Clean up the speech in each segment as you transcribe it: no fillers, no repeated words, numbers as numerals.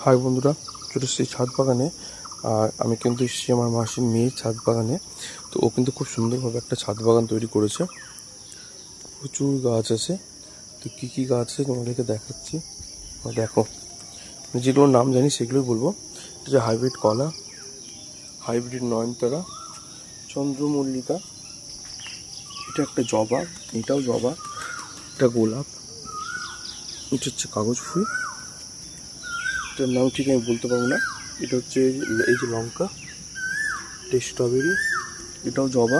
High বন্ধুরা, চলে এসেছি ছাদ বাগানে। আর আমি কিন্তু এসেছি আমার মাসির মেয়ের ছাদ বাগানে। তো ও কিন্তু খুব সুন্দরভাবে একটা ছাদ বাগান তৈরি করেছে। প্রচুর গাছ আছে। তো কী কী গাছ আছে তোমাদেরকে দেখাচ্ছি। দেখো, যেগুলোর নাম জানি সেগুলোই বলবো। এটা যে হাইব্রিড কলা, হাইব্রিড নয়নতারা, চন্দ্রমল্লিকা, এটা একটা জবা, এটাও জবা, এটা গোলাপ, এটা হচ্ছে কাগজ ফুল, এটার নাম ঠিক আমি বলতে পারবো না। এটা হচ্ছে এই যে লঙ্কা, এটা স্ট্রবেরি, এটাও জবা,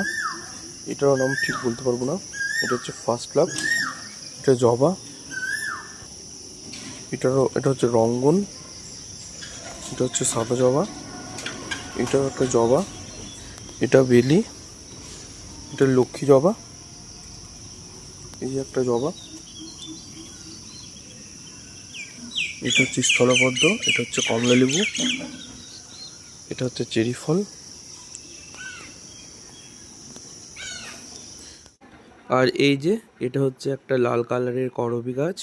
এটারও নাম ঠিক বলতে পারবো না। এটা হচ্ছে ফার্স্ট লাভ, এটা জবা, এটা হচ্ছে রঙ্গন, এটা হচ্ছে সাদা জবা, এটাও একটা জবা, এটা বেলি, এটা লক্ষ্মী জবা, এই যে একটা জবা, এটা হচ্ছে স্থলপদ্ম, এটা হচ্ছে কমলা লেবু, এটা হচ্ছে চেরি ফল। আর এই যে এটা হচ্ছে একটা লাল কালারের করবী গাছ।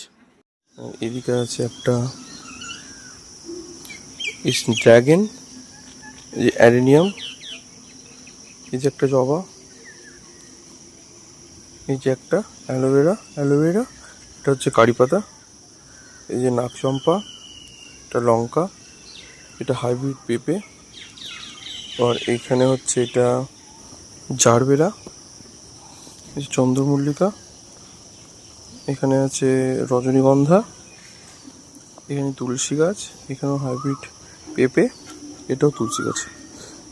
আর এদিকে আছে একটা ড্রাগন, এই যে অ্যারেনিয়াম, এই যে একটা জবা, এই যে একটা অ্যালোভেরা, এটা হচ্ছে কারি পাতা, এই যে নাগচম্পা, এটা লঙ্কা, এটা হাইব্রিড পেঁপে। আর এইখানে হচ্ছে এটা জারবেরা, এই যে চন্দ্রমল্লিকা, এখানে আছে রজনীগন্ধা, এখানে তুলসী গাছ, এখানেও হাইব্রিড পেঁপে, এটাও তুলসী গাছ।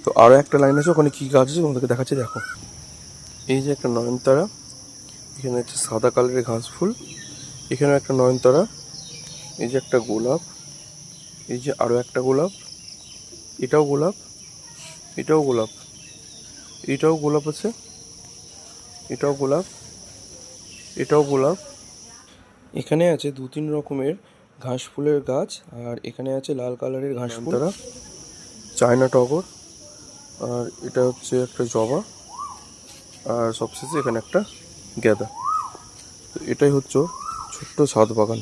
তো আরও একটা লাইন আছে, ওখানে কী গাছ আছে তোমাদেরকে দেখাচ্ছি। দেখো, এই যে একটা নয়নতারা, এখানে হচ্ছে সাদা কালারের ঘাস ফুল, এখানেও একটা নয়নতারা, এই যে একটা গোলাপ, এই যে আরও একটা গোলাপ, এটাও গোলাপ, এটাও গোলাপ, এটাও গোলাপ আছে, এটাও গোলাপ, এটাও গোলাপ। এখানে আছে 2-3 রকমের ঘাস ফুলের গাছ। আর এখানে আছে লাল কালারের ঘাস ফুল, তারা চায়না টগর, আর এটা হচ্ছে একটা জবা, আর সবশেষে এখানে একটা গাঁদা। তো এটাই হচ্ছে ছোট্ট ছাদ বাগান।